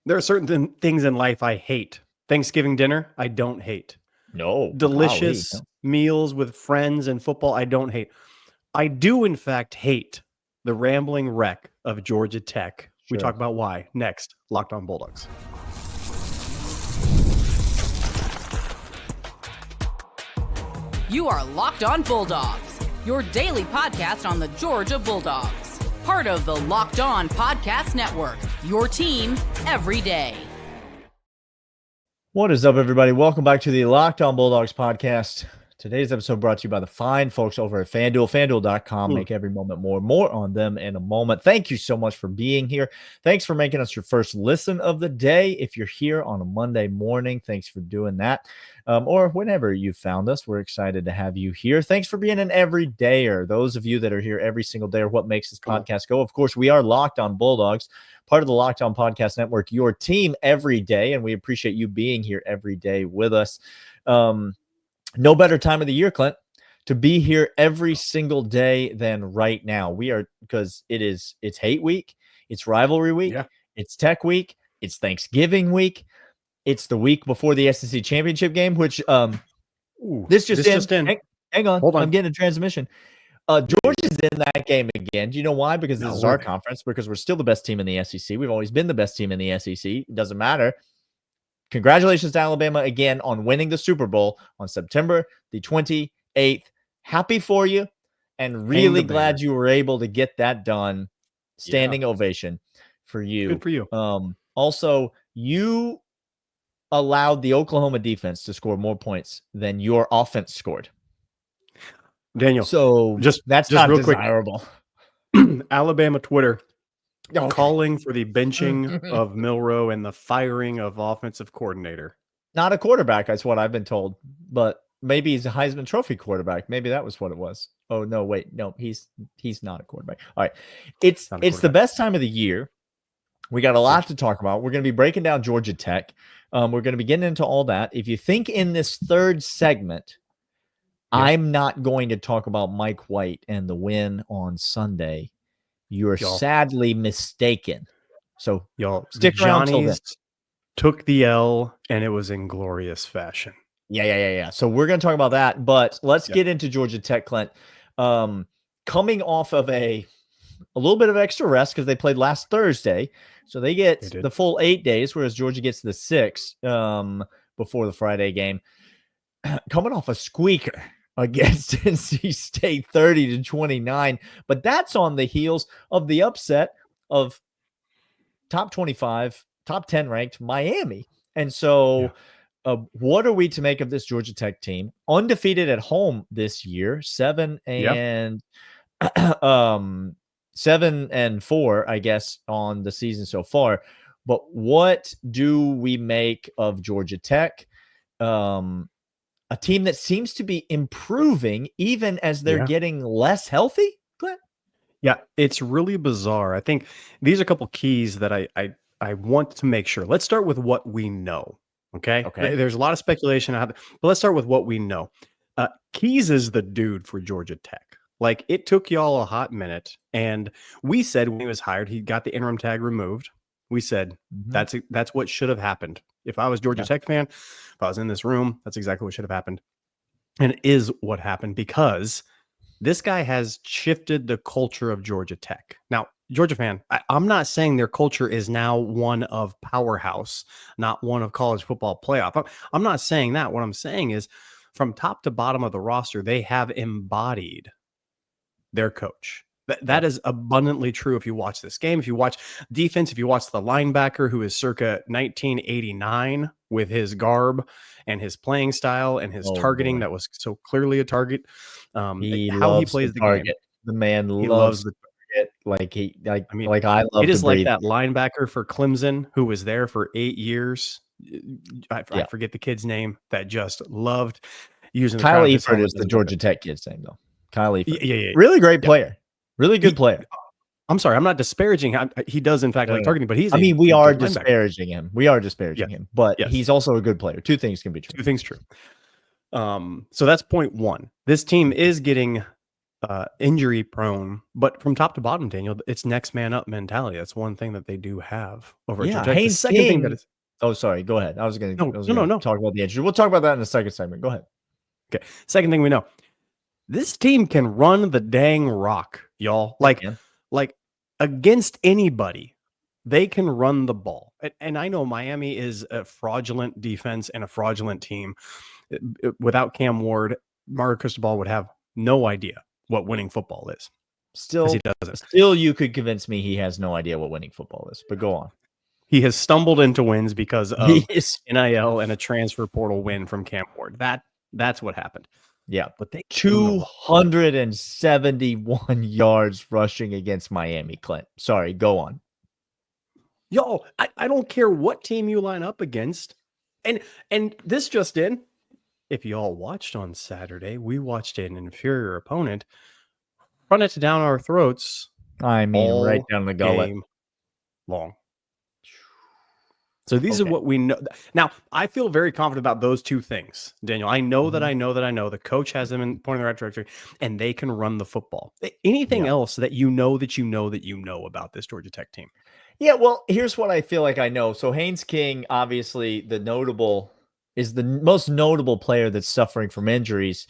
There are certain things in life I hate. Thanksgiving dinner, I don't hate. No. Delicious Golly, no. meals with friends and football, I don't hate. I do, in fact, hate the rambling wreck of Georgia Tech. We Sure. talk about why next. Locked On Bulldogs. You are Locked On Bulldogs, your daily podcast on the Georgia Bulldogs. Part of the Locked On Podcast Network, your team every day. What is up, everybody? Welcome back to the Locked On Bulldogs podcast. Today's episode brought to you by the fine folks over at FanDuel, FanDuel.com. Make every moment more. More on them in a moment. Thank you so much for being here. Thanks for making us your first listen of the day. If you're here on a Monday morning, thanks for doing that. Or whenever you found us, we're excited to have you here. Thanks for being an everydayer. Those of you that are here every single day are what makes this podcast go. Of course, we are Locked On Bulldogs, part of the Locked On Podcast Network, your team every day, and we appreciate you being here every day with us. No better time of the year, Clint, to be here every single day than right now. We are, because it's hate week, it's rivalry week, it's tech week, it's Thanksgiving week, it's the week before the SEC championship game, which this just in. Hang on, hold on. I'm getting a transmission. Georgia's in that game again. Do you know why? Because this is our conference, because we're still the best team in the SEC. We've always been the best team in the SEC. It doesn't matter. Congratulations to Alabama again on winning the Super Bowl on September the 28th. Happy for you, and really glad you were able to get that done. Standing ovation for you. Good for you. Also, you allowed the Oklahoma defense to score more points than your offense scored. Daniel, so that's not real desirable. Quick. Alabama Twitter calling for the benching of Milroe and the firing of offensive coordinator. Not a quarterback, that's what I've been told, but maybe he's a Heisman Trophy quarterback. Maybe that was what it was. Oh no, wait, no, he's not a quarterback. All right, it's the best time of the year. We got a lot to talk about. We're going to be breaking down Georgia Tech. We're going to be getting into all that. If you think in this third segment, I'm not going to talk about Mike White and the win on Sunday, you're sadly mistaken. So stick around till then. Took the L, and it was in glorious fashion. Yeah. So we're going to talk about that, but let's get into Georgia Tech, Clint. Coming off of a little bit of extra rest because they played last Thursday, so they get the full 8 days, whereas Georgia gets the 6 before the Friday game. Coming off a squeaker against NC State 30-29, but that's on the heels of the upset of top 25, top 10 ranked Miami. And so what are we to make of this Georgia Tech team? Undefeated at home this year, 7-4, I guess, on the season so far. But what do we make of Georgia Tech? A team that seems to be improving even as they're getting less healthy, Clint? Yeah, it's really bizarre. I think these are a couple keys that I want to make sure. Let's start with what we know, okay? There's a lot of speculation, but let's start with what we know. Keys is the dude for Georgia Tech. Like, it took y'all a hot minute, and we said when he was hired, he got the interim tag removed. We said that's what should have happened. If I was Georgia Tech fan, if I was in this room, that's exactly what should have happened. And it is what happened because this guy has shifted the culture of Georgia Tech. Now, Georgia fan, I'm not saying their culture is now one of powerhouse, not one of college football playoff. I'm not saying that. What I'm saying is from top to bottom of the roster, they have embodied their coach. That is abundantly true if you watch this game. If you watch defense, if you watch the linebacker who is circa 1989 with his garb and his playing style and his targeting that was so clearly a target. How he plays the game. The man loves the target. I love it is like that linebacker for Clemson who was there for 8 years. I forget the kid's name that just loved using Kyle Eifert is the Georgia Tech kid's name, though. Kyle Eifert. Yeah. Really great player. Really good player. I'm sorry, I'm not disparaging him. He does, in fact, like targeting, but he's. We are disparaging him. We are disparaging him, but he's also a good player. Two things can be true. Two things true. So that's point one. This team is getting injury prone, but from top to bottom, Daniel, it's next man up mentality. That's one thing that they do have over at Yeah, Georgia Tech. The Haynes second thing that King. is Oh, sorry. Go ahead. I was gonna no. talk about the injury. We'll talk about that in the second segment. Go ahead. Okay. Second thing we know, this team can run the dang rock, y'all. Like against anybody, they can run the ball. And I know Miami is a fraudulent defense and a fraudulent team. Without Cam Ward, Mario Cristobal would have no idea what winning football is. Still, he doesn't. Still, you could convince me he has no idea what winning football is. But go on. He has stumbled into wins because of NIL and a transfer portal win from Cam Ward. That's what happened. Yeah, but they 271 yards rushing against Miami, Clint. Sorry, go on. Yo, I don't care what team you line up against. And this just in, if you all watched on Saturday, we watched an inferior opponent run it down our throats. I mean, right down the gullet. Long. So these are what we know. Now, I feel very confident about those two things, Daniel. I know that I know the coach has them in pointing the right trajectory, and they can run the football. Anything else that you know about this Georgia Tech team? Yeah, well, here's what I feel like I know. So Haynes King, obviously, the most notable player that's suffering from injuries.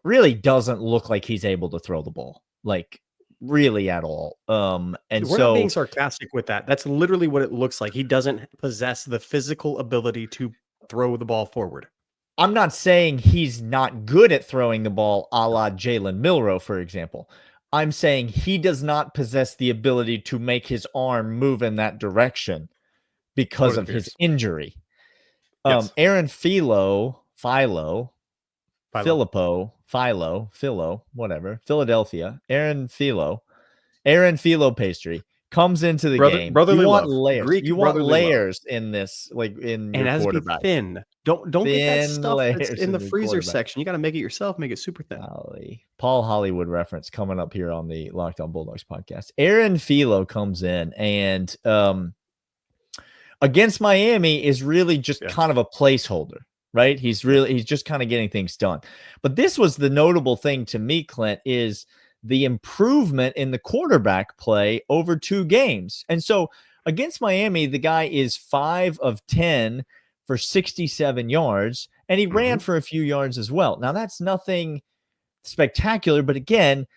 Really doesn't look like he's able to throw the ball, like really at all. And we're not being sarcastic with that. That's literally what it looks like. He doesn't possess the physical ability to throw the ball forward. I'm not saying he's not good at throwing the ball, a la Jalen Milroe, for example. I'm saying he does not possess the ability to make his arm move in that direction because of his injury. Aaron Philo, Philadelphia, Aaron Philo pastry comes into the game. Brotherly love. Layers. Greek you want layers love. In this, like in and your quarterback. Thin. Don't get that stuff that's in the freezer section. You got to make it yourself. Make it super thin. Paul Hollywood reference coming up here on the Locked On Bulldogs podcast. Aaron Philo comes in and against Miami is really just kind of a placeholder. Right. He's just kind of getting things done. But this was the notable thing to me, Clint, is the improvement in the quarterback play over 2 games. And so against Miami, the guy is 5 of 10 for 67 yards, and he ran for a few yards as well. Now, that's nothing spectacular, but again,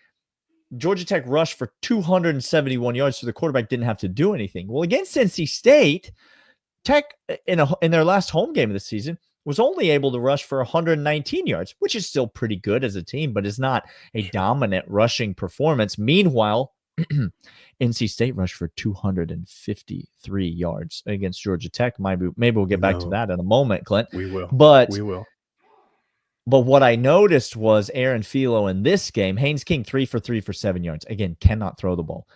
Georgia Tech rushed for 271 yards, so the quarterback didn't have to do anything. Well, against NC State, Tech in their last home game of the season was only able to rush for 119 yards, which is still pretty good as a team, but is not a dominant rushing performance. Meanwhile, NC State rushed for 253 yards against Georgia Tech. Maybe we'll get back to that in a moment, Clint. We will. But what I noticed was Aaron Philo in this game, Haynes King 3 for 3 for 7 yards. Again, cannot throw the ball.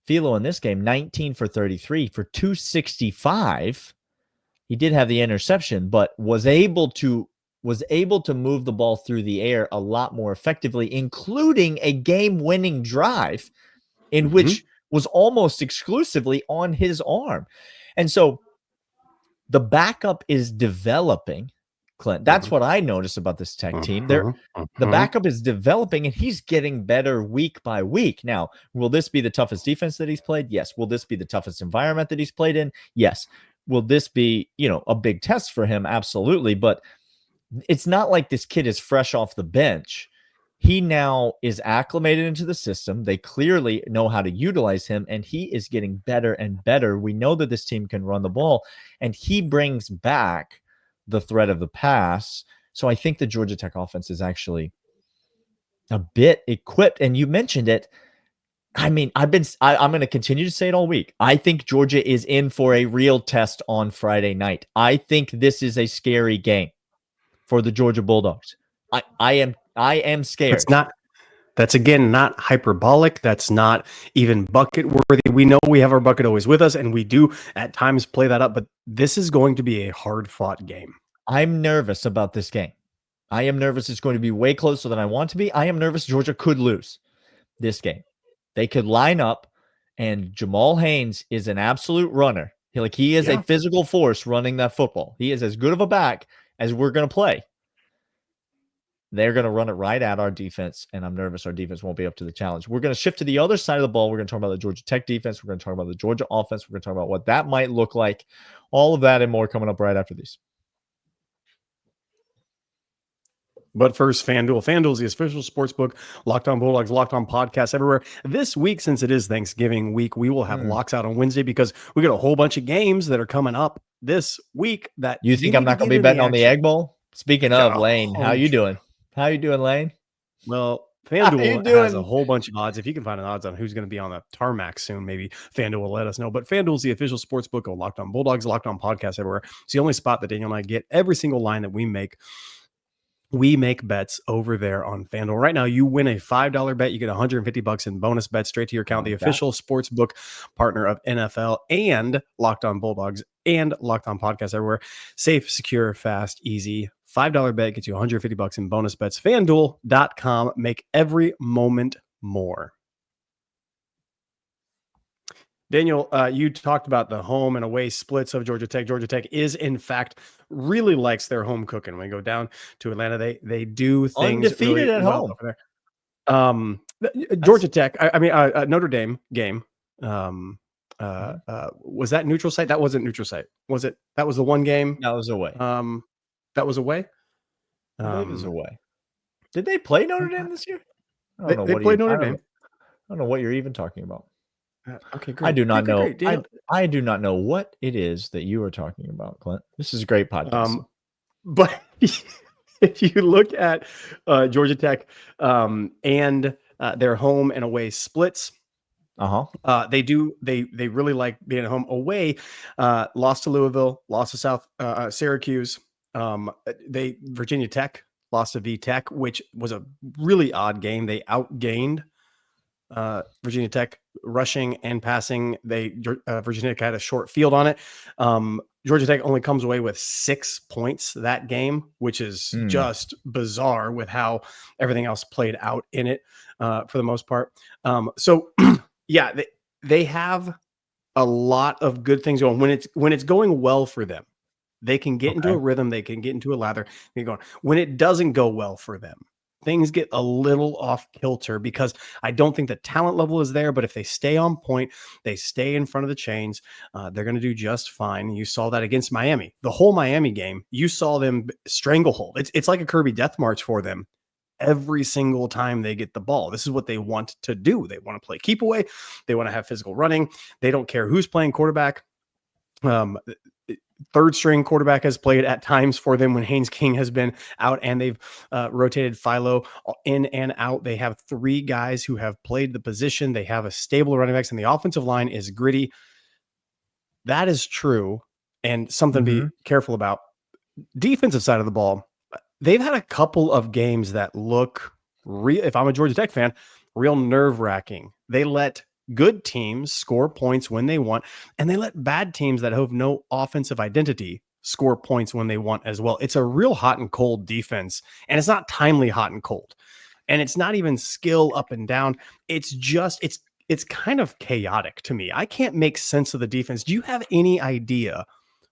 Philo in this game, 19 for 33 for 265. He did have the interception, but was able to move the ball through the air a lot more effectively, including a game-winning drive in which was almost exclusively on his arm. And so the backup is developing, Clint. That's what I noticed about this Tech team. The backup is developing, and he's getting better week by week. Now, will this be the toughest defense that he's played? Yes. Will this be the toughest environment that he's played in? Yes. Will this be, a big test for him? Absolutely. But it's not like this kid is fresh off the bench. He now is acclimated into the system. They clearly know how to utilize him, and he is getting better and better. We know that this team can run the ball, and he brings back the threat of the pass. So I think the Georgia Tech offense is actually a bit equipped. And you mentioned it. I mean, I'm going to continue to say it all week. I think Georgia is in for a real test on Friday night. I think this is a scary game for the Georgia Bulldogs. I am scared. That's again, not hyperbolic. That's not even bucket worthy. We know we have our bucket always with us, and we do at times play that up, but this is going to be a hard fought game. I'm nervous about this game. I am nervous. It's going to be way closer than I want to be. I am nervous Georgia could lose this game. They could line up, and Jamal Haynes is an absolute runner. He is a physical force running that football. He is as good of a back as we're going to play. they're going to run it right at our defense, and I'm nervous our defense won't be up to the challenge. We're going to shift to the other side of the ball. We're going to talk about the Georgia Tech defense. We're going to talk about the Georgia offense. We're going to talk about what that might look like. All of that and more coming up right after these. But first, FanDuel. FanDuel is the official sportsbook. Locked On Bulldogs, Locked On Podcasts everywhere. This week, since it is Thanksgiving week, we will have locks out on Wednesday because we got a whole bunch of games that are coming up this week. That you think I'm not going to be betting on the Egg Bowl? Speaking of, Lane, how you doing? How you doing, Lane? Well, FanDuel has a whole bunch of odds. If you can find an odds on who's going to be on the tarmac soon, maybe FanDuel will let us know. But FanDuel is the official sportsbook of Locked On Bulldogs, Locked On Podcasts everywhere. It's the only spot that Daniel and I get every single line that we make. We make bets over there on FanDuel. Right now, you win a $5 bet. You get $150 in bonus bets straight to your account. The official sportsbook partner of NFL and Locked On Bulldogs and Locked On Podcasts everywhere. Safe, secure, fast, easy. $5 bet gets you $150 in bonus bets. FanDuel.com. Make every moment more. Daniel, you talked about the home and away splits of Georgia Tech. Georgia Tech is, in fact, really likes their home cooking. When we go down to Atlanta, they do things undefeated really at well home over there. Georgia Tech, Notre Dame game. Was that neutral site? That wasn't neutral site. Was it? That was the one game. That was away. That was away. I believe it was away. Did they play Notre Dame this year? They played Notre Dame. I don't know what you're even talking about. Okay, great. I do not know. Great. I do not know what it is that you are talking about, Clint. This is a great podcast. But if you look at Georgia Tech and their home and away splits, they really like being at home. Away, lost to Louisville, lost to Syracuse. Virginia Tech lost to VTech, which was a really odd game. They outgained Virginia Tech rushing and passing. Virginia Tech had a short field on it. Georgia Tech only comes away with 6 points that game, which is just bizarre with how everything else played out in it for the most part. They have a lot of good things going. When it's going well for them, they can get into a rhythm. They can get into a lather. When it doesn't go well for them, things get a little off kilter because I don't think the talent level is there. But if they stay on point, they stay in front of the chains, they're going to do just fine. You saw that against Miami. The whole Miami game, you saw them stranglehold. It's like a Kirby death march for them every single time they get the ball. This is what they want to do. They want to play keep away. They want to have physical running. They don't care who's playing quarterback. Third string quarterback has played at times for them when Haynes King has been out, and they've rotated Philo in and out. They have 3 guys who have played the position. They have a stable running backs, and the offensive line is gritty. That is true, and something to be careful about. Defensive side of the ball, they've had a couple of games that look real. If I'm a Georgia Tech fan, real nerve-wracking. They let good teams score points when they want, and they let bad teams that have no offensive identity score points when they want as well. It's a real hot and cold defense, and it's not timely hot and cold, and it's not even skill up and down. It's just it's kind of chaotic to me. I can't make sense of the defense. Do you have any idea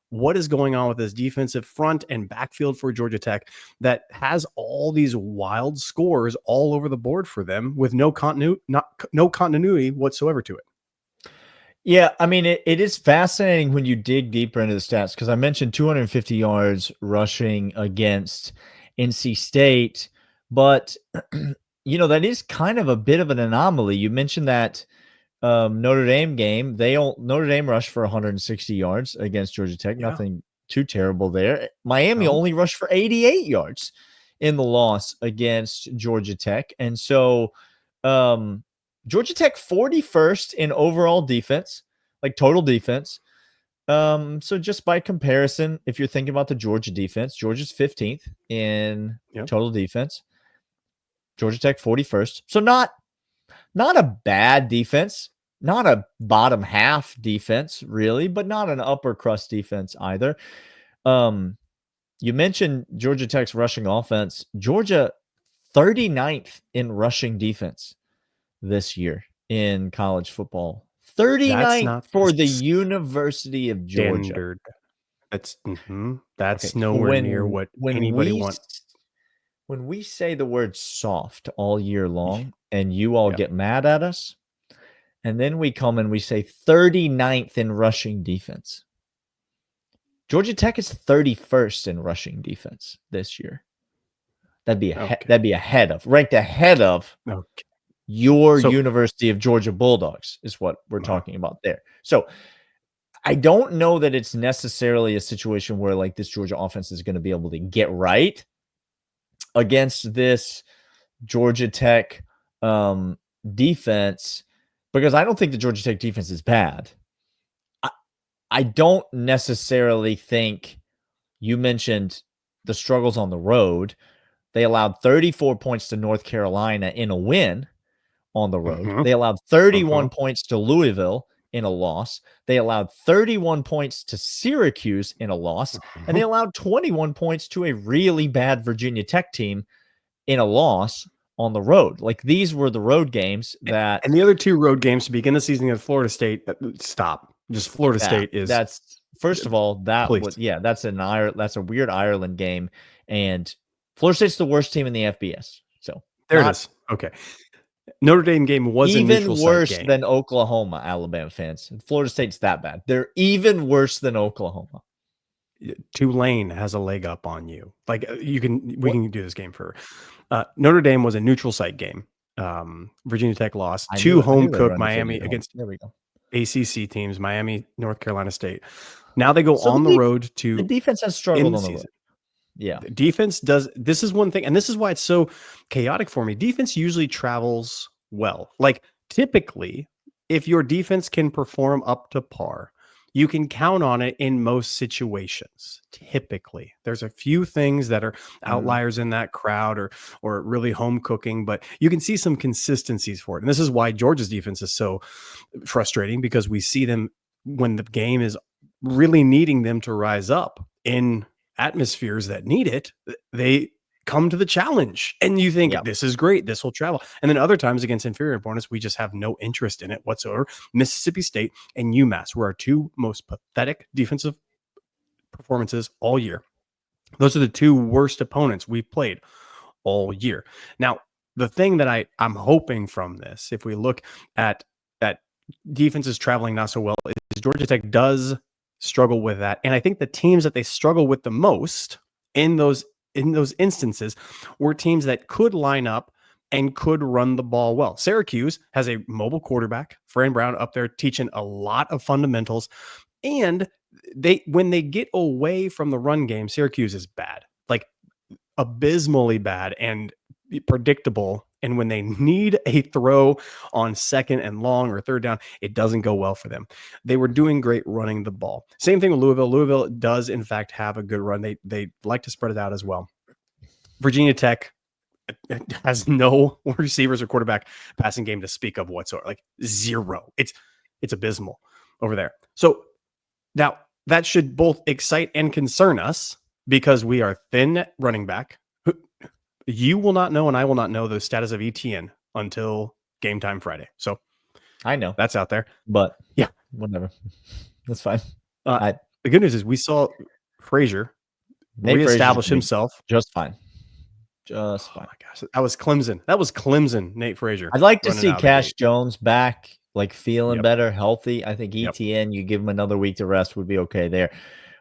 what is going on with this defensive front and backfield for Georgia Tech that has all these wild scores all over the board for them with no continuity whatsoever to it? Yeah, I mean, it is fascinating when you dig deeper into the stats, because I mentioned 250 yards rushing against NC State, but that is kind of a bit of an anomaly. You mentioned that Notre Dame game, Notre Dame rushed for 160 yards against Georgia Tech. Yeah. Nothing too terrible there. Miami only rushed for 88 yards in the loss against Georgia Tech. And so Georgia Tech 41st in overall defense, like total defense. So just by comparison, if you're thinking about the Georgia defense, Georgia's 15th in total defense. Georgia Tech 41st. So not a bad defense, not a bottom half defense, really, but not an upper crust defense either. You mentioned Georgia Tech's rushing offense. Georgia 39th in rushing defense this year in college football. 39th for the University of Georgia. Standard. That's nowhere near what anybody wants. when we say the word soft all year long and you all get mad at us, and then we come and we say 39th in rushing defense. Georgia Tech is 31st in rushing defense this year. That'd be ranked ahead of your University of Georgia Bulldogs is what we're talking about there. So I don't know that it's necessarily a situation where like this Georgia offense is going to be able to get right against this Georgia Tech defense, because I don't think the Georgia Tech defense is bad. I don't necessarily think you mentioned the struggles on the road. They allowed 34 points to North Carolina in a win on the road. They allowed 31 points to Louisville in a loss. They allowed 31 points to Syracuse in a loss. And they allowed 21 points to a really bad Virginia Tech team in a loss on the road. Like, these were the road games that... And the other two road games to begin the season at Florida State, stop. Just Florida State is... That's, first of all, that's a weird Ireland game. And Florida State's the worst team in the FBS. So there it is. Okay. Notre Dame game was even worse than Oklahoma, Alabama fans. Florida State's that bad. They're even worse than Oklahoma. Tulane has a leg up on you. Like, we can do this game for Notre Dame was a neutral site game. Virginia Tech lost two home cooked Miami against ACC teams, Miami, North Carolina State. Now they go on the road to... The defense has struggled on the road. Yeah. The defense does. This is one thing, and this is why it's so chaotic for me. Defense usually travels well. Like, typically, if your defense can perform up to par, you can count on it in most situations. Typically, there's a few things that are outliers in that crowd or really home cooking, but you can see some consistencies for it. And this is why Georgia's defense is so frustrating, because we see them when the game is really needing them to rise up in atmospheres that need it. They come to the challenge and you think, this is great, this will travel. And then other times against inferior opponents, we just have no interest in it whatsoever. Mississippi State and UMass were our two most pathetic defensive performances all year. Those are the two worst opponents we've played all year. Now, the thing that I'm hoping from this, if we look at defenses traveling not so well, is Georgia Tech does struggle with that. And I think the teams that they struggle with the most in those instances were teams that could line up and could run the ball well. Syracuse has a mobile quarterback, Fran Brown, up there teaching a lot of fundamentals. And when they get away from the run game, Syracuse is bad, like abysmally bad and predictable. And when they need a throw on second and long or third down, it doesn't go well for them. They were doing great running the ball. Same thing with Louisville. Louisville does, in fact, have a good run. They like to spread it out as well. Virginia Tech has no receivers or quarterback passing game to speak of whatsoever. Like, zero. It's abysmal over there. So now that should both excite and concern us, because we are thin at running back. You will not know, and I will not know the status of ETN until game time Friday. So I know that's out there, but yeah, whatever. That's fine. The good news is we saw Frazier reestablish himself just fine. Just fine. Oh my gosh, that was Clemson. Nate Frazier. I'd like to see Cash Jones back, like feeling better, healthy. I think ETN, you give him another week to rest, would be okay there.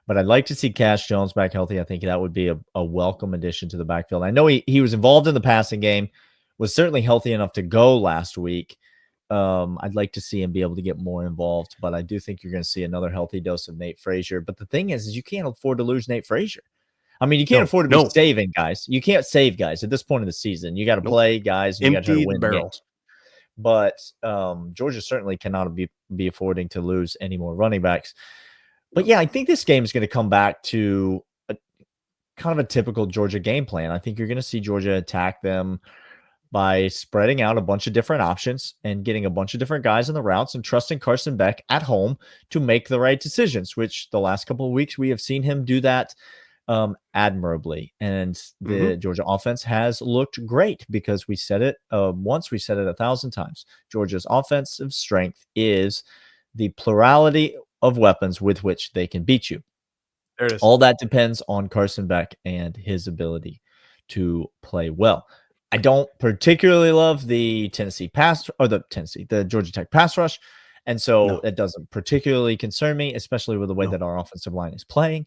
But I'd like to see Cash Jones back healthy. I think that would be a welcome addition to the backfield. I know he was involved in the passing game, was certainly healthy enough to go last week. I'd like to see him be able to get more involved, but I do think you're going to see another healthy dose of Nate Frazier. But the thing is you can't afford to lose Nate Frazier. I mean, you can't afford to be saving guys. You can't save guys at this point of the season. You got to play guys. You got to win games. But Georgia certainly cannot be affording to lose any more running backs. But yeah, I think this game is going to come back to kind of a typical Georgia game plan. I think you're going to see Georgia attack them by spreading out a bunch of different options and getting a bunch of different guys in the routes and trusting Carson Beck at home to make the right decisions, which the last couple of weeks we have seen him do that admirably. And the Georgia offense has looked great, because we said it once, we said it 1,000 times. Georgia's offensive strength is the plurality of weapons with which they can beat you. There it is. All that depends on Carson Beck and his ability to play well. I don't particularly love the Georgia Tech pass rush. And so it doesn't particularly concern me, especially with the way that our offensive line is playing.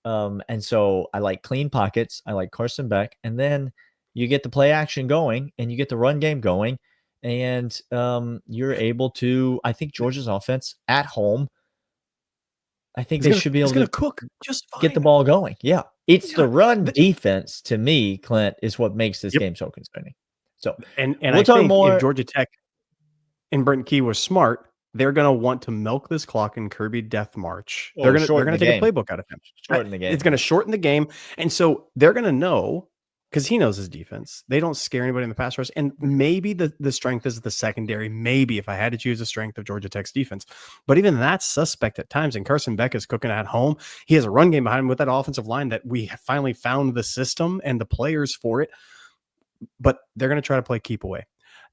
And so I like clean pockets. I like Carson Beck. And then you get the play action going and you get the run game going. And you're able to, I think Georgia's offense at home, I think they should be able to cook just fine. Get the ball going. Yeah. It's the run defense, to me, Clint, is what makes this game so concerning. So, and we'll talk more. If Georgia Tech and Brent Key was smart, they're going to want to milk this clock in Kirby Death March. They're going to take a playbook out of him. Shorten the game. It's going to shorten the game. And so they're going to know, because he knows his defense, they don't scare anybody in the pass rush. And maybe the strength is the secondary. Maybe if I had to choose the strength of Georgia Tech's defense. But even that's suspect at times. And Carson Beck is cooking at home. He has a run game behind him with that offensive line that we finally found the system and the players for it. But they're going to try to play keep away.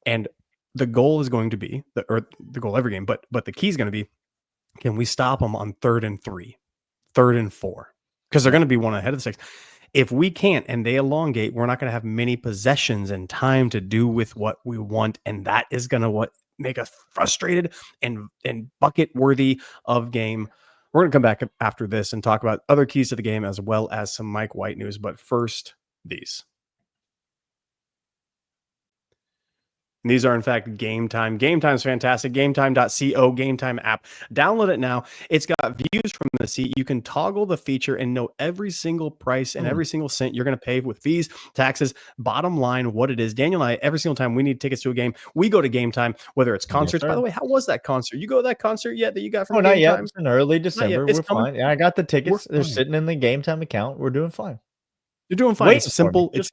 And the goal is going to be, the goal every game, but the key is going to be, can we stop them on 3rd and 3, 3rd and 4? Because they're going to be one ahead of the 6. If we can't and they elongate, we're not going to have many possessions and time to do with what we want. And that is going to make us frustrated and bucket worthy of game. We're going to come back after this and talk about other keys to the game as well as some Mike White news. But first, these. And these are, in fact, Game Time. Game Time is fantastic. GameTime.co, Game Time app. Download it now. It's got views from the seat. You can toggle the feature and know every single price and every single cent you're going to pay with fees, taxes, bottom line, what it is. Daniel and I, every single time we need tickets to a game, we go to Game Time, whether it's concerts. By the way, how was that concert? You go to that concert yet that you got from Game not yet. Time? It's in early December. We're fine. Yeah, I got the tickets. They're sitting in the Game Time account. We're doing fine. You're doing fine. It's simple. It's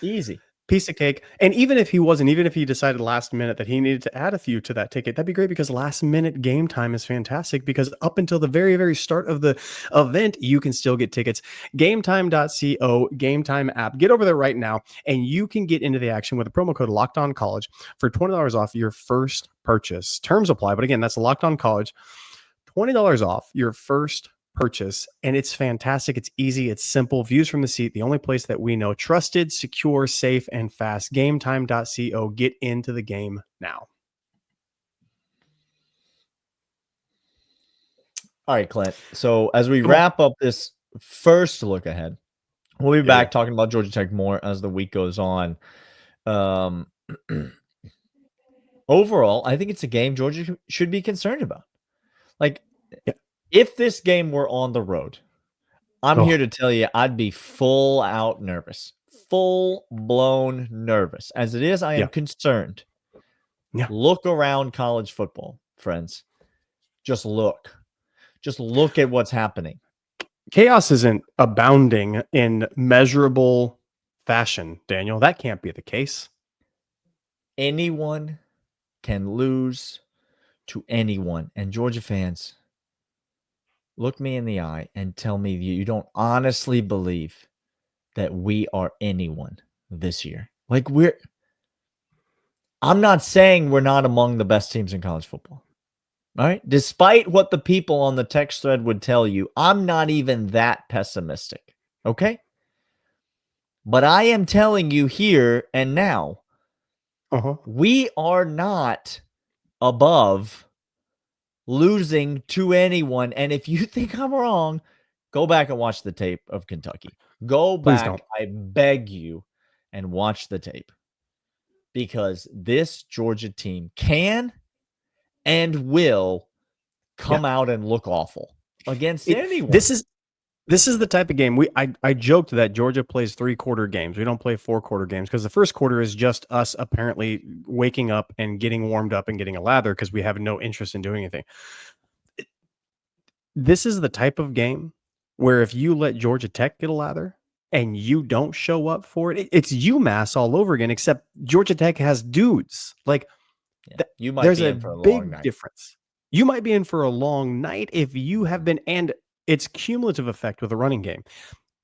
easy. Piece of cake. And even if he decided last minute that he needed to add a few to that ticket, that'd be great, because last minute Game Time is fantastic, because up until the very, very start of the event, you can still get tickets. GameTime.co, Game Time app. Get over there right now and you can get into the action with the promo code LOCKEDONCollege for $20 off your first purchase. Terms apply. But again, that's Locked On College. $20 off your first purchase, and it's fantastic. It's easy. It's simple. Views from the seat. The only place that we know. Trusted, secure, safe, and fast. GameTime.co. Get into the game now. All right, Clint. So as we wrap up this first look ahead, we'll be back talking about Georgia Tech more as the week goes on. Overall, I think it's a game Georgia should be concerned about. If this game were on the road, I'm here to tell you I'd be full out nervous, full blown nervous. As it is, I am concerned. Look around college football, friends. Just look at what's happening. Chaos isn't abounding in measurable fashion, Daniel. That can't be the case. Anyone can lose to anyone. And Georgia fans, look me in the eye and tell me you don't honestly believe that we are anyone this year. I'm not saying we're not among the best teams in college football. All right. Despite what the people on the text thread would tell you, I'm not even that pessimistic. Okay. But I am telling you here and now, we are not above losing to anyone. And if you think I'm wrong, go back and watch the tape of Kentucky. Go back, I beg you, and watch the tape. Because this Georgia team can and will come out and look awful against anyone. This is the type of game I joked that Georgia plays 3-quarter games. We don't play 4-quarter games because the first quarter is just us apparently waking up and getting warmed up and getting a lather because we have no interest in doing anything. This is the type of game where if you let Georgia Tech get a lather and you don't show up for it, it's UMass all over again, except Georgia Tech has dudes. You might there's be a in for a big long night. difference. You might be in for a long night if you have been, and it's cumulative effect with a running game.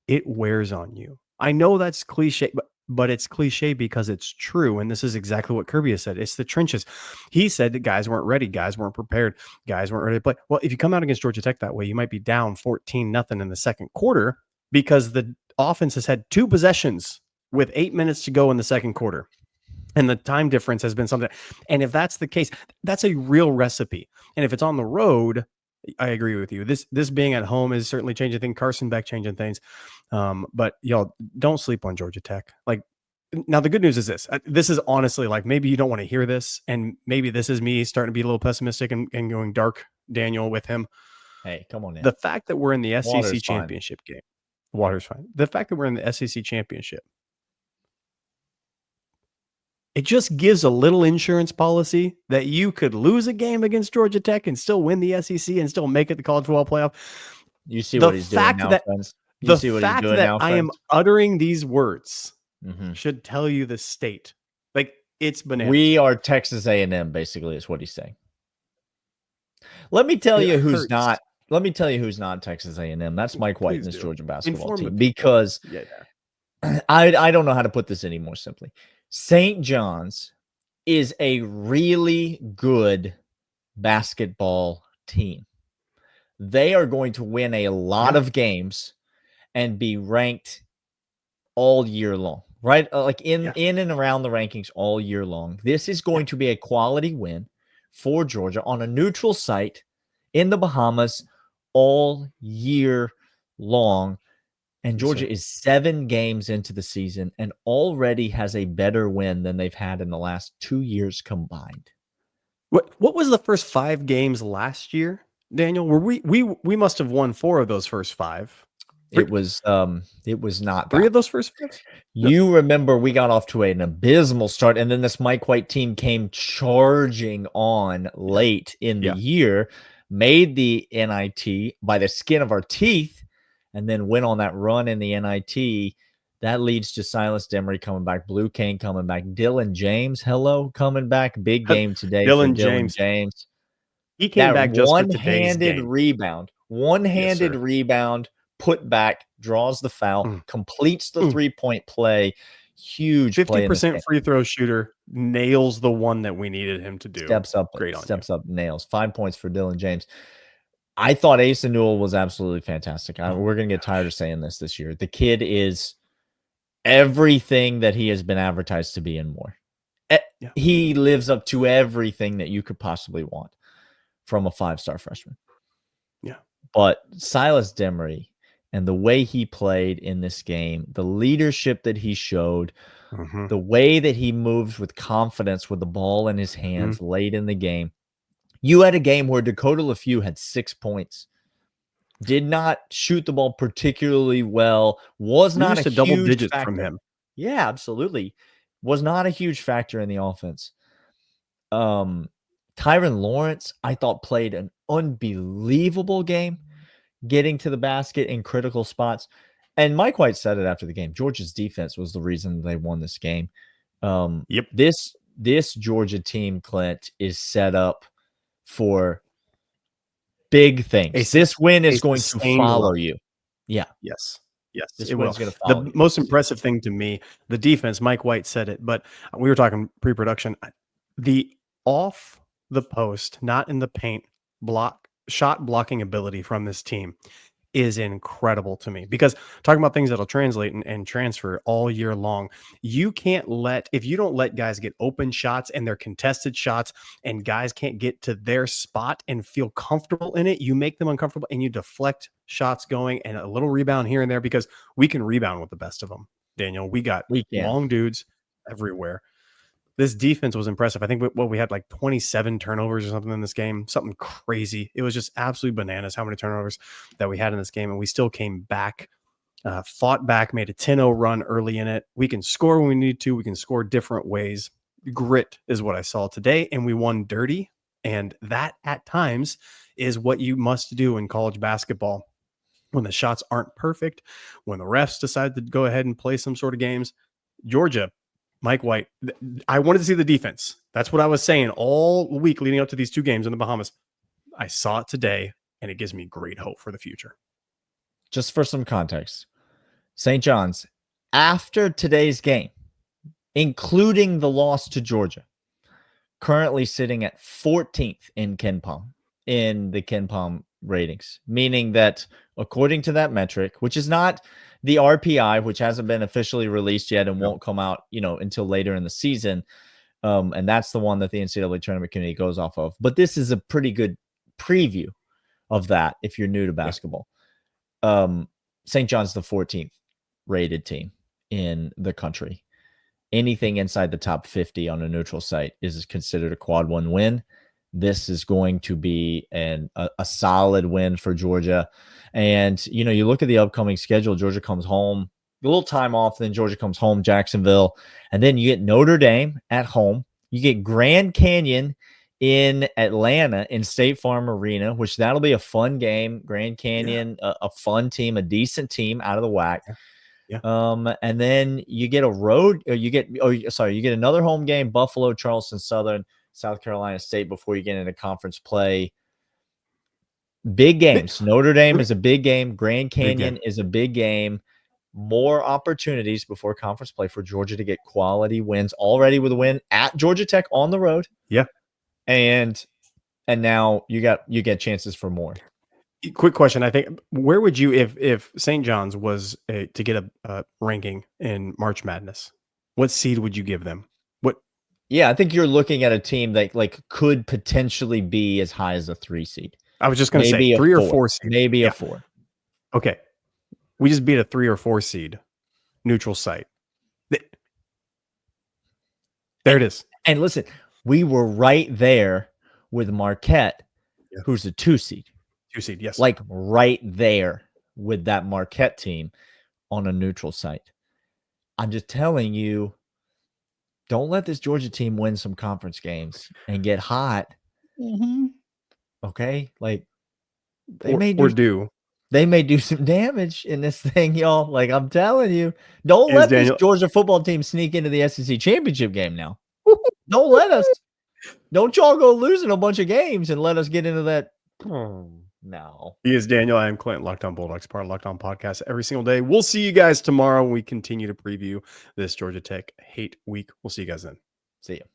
It wears on you. I know that's cliche, but it's cliche because it's true. And this is exactly what Kirby has said. It's the trenches. He said that guys weren't ready. Guys weren't prepared. Guys weren't ready to play. Well, if you come out against Georgia Tech that way, you might be down 14-0 in the second quarter because the offense has had 2 possessions with 8 minutes to go in the second quarter. And the time difference has been something. And if that's the case, that's a real recipe. And if it's on the road, I agree with you. This being at home is certainly changing things. Carson Beck changing things. But y'all don't sleep on Georgia Tech. Like, now the good news is this. This is honestly, like, maybe you don't want to hear this, and maybe this is me starting to be a little pessimistic and going dark, Daniel, with him. Hey, come on, man. The fact that we're in the SEC Water's championship game, water's fine. The fact that we're in the SEC championship, it just gives a little insurance policy that you could lose a game against Georgia Tech and still win the SEC and still make it the college football playoff. You see what he's doing now, friends. The fact that I am uttering these words should tell you the state. Like, it's bananas. We are Texas A&M, basically, is what he's saying. Let me tell you who's not. Let me tell you who's not Texas A&M. That's Mike White and his Georgia basketball team. Because I don't know how to put this any more simply. St. John's is a really good basketball team. They are going to win a lot of games and be ranked all year long, right? Like in and around the rankings all year long. This is going to be a quality win for Georgia on a neutral site in the Bahamas all year long. And Georgia is 7 games into the season and already has a better win than they've had in the last 2 years combined. What was the first 5 games last year, Daniel? Were we must have won 4 of those first 5. It was not 3 of those first 5. You remember we got off to an abysmal start, and then this Mike White team came charging on late in the year, made the NIT by the skin of our teeth, and then went on that run in the NIT. That leads to Silas Demery coming back, Blue Kane coming back, Dylan James, coming back. Big game today for Dylan James. He came back just for today's game. One-handed rebound, put back, draws the foul, completes the three-point play. Huge 50% free throw shooter, nails the one that we needed him to do. Steps up, nails. 5 points for Dylan James. I thought Ace Newell was absolutely fantastic. We're going to get tired of saying this year. The kid is everything that he has been advertised to be and more. He lives up to everything that you could possibly want from a 5-star freshman. Yeah. But Silas Demery and the way he played in this game, the leadership that he showed, the way that he moved with confidence with the ball in his hands late in the game. You had a game where Dakota LaFew had 6 points, did not shoot the ball particularly well, was not a double huge digits factor from him. Yeah, absolutely. Was not a huge factor in the offense. Tyron Lawrence, I thought, played an unbelievable game, getting to the basket in critical spots. And Mike White said it after the game. Georgia's defense was the reason they won this game. This Georgia team, Clint, is set up for big things. This win is going to follow you. Yeah. Yes. This win's going to follow the most impressive thing to me, the defense, Mike White said it, but we were talking pre-production. The off the post, not in the paint, shot blocking ability from this team is incredible to me, because talking about things that'll translate and transfer all year long, if you don't let guys get open shots and they're contested shots and guys can't get to their spot and feel comfortable in it, you make them uncomfortable and you deflect shots going and a little rebound here and there, because we can rebound with the best of them. Daniel, we got long dudes everywhere. This defense was impressive. I think we had like 27 turnovers or something in this game, something crazy. It was just absolutely bananas how many turnovers that we had in this game, and we still came back, fought back, made a 10-0 run early in it. We can score when we need to. We can score different ways. Grit is what I saw today, and we won dirty, and that at times is what you must do in college basketball when the shots aren't perfect, when the refs decide to go ahead and play some sort of games. Georgia, Mike White, I wanted to see the defense. That's what I was saying all week leading up to these 2 games in the Bahamas. I saw it today, and it gives me great hope for the future. Just for some context, St. John's, after today's game, including the loss to Georgia, currently sitting at 14th in KenPom, in the KenPom ratings, meaning that according to that metric, which is not the RPI, which hasn't been officially released yet and won't come out, until later in the season. And that's the one that the NCAA tournament committee goes off of. But this is a pretty good preview of that if you're new to basketball. St. John's the 14th rated team in the country. Anything inside the top 50 on a neutral site is considered a quad one win. This is going to be a solid win for Georgia. And, you look at the upcoming schedule, Georgia comes home, a little time off, then Georgia comes home, Jacksonville, and then you get Notre Dame at home. You get Grand Canyon in Atlanta in State Farm Arena, which that'll be a fun game. Grand Canyon, a fun team, a decent team out of the WAC. Yeah. And then you get you get another home game, Buffalo, Charleston Southern, South Carolina State before you get into conference play. Big games. Notre Dame is a big game. Grand Canyon is a big game. More opportunities before conference play for Georgia to get quality wins already with a win at Georgia Tech on the road. Yeah. And now you get chances for more. Quick question. I think, where would you, if St. John's was to get a ranking in March Madness, what seed would you give them? Yeah, I think you're looking at a team that could potentially be as high as a 3 seed. I was just going to say 3 or 4 seed. Maybe a 4. Okay. We just beat a 3 or 4 seed neutral site. There it is. And listen, we were right there with Marquette, who's a 2 seed. 2 seed, yes. Right there with that Marquette team on a neutral site. I'm just telling you, don't let this Georgia team win some conference games and get hot. Mm-hmm. Okay? They may do some damage in this thing, y'all. I'm telling you, don't let this Georgia football team sneak into the SEC championship game now. Don't let us. Don't y'all go losing a bunch of games and let us get into that. No. He is Daniel. I am Clint. Locked On Bulldogs, part of Locked On Podcast every single day. We'll see you guys tomorrow when we continue to preview this Georgia Tech hate week. We'll see you guys then. See you.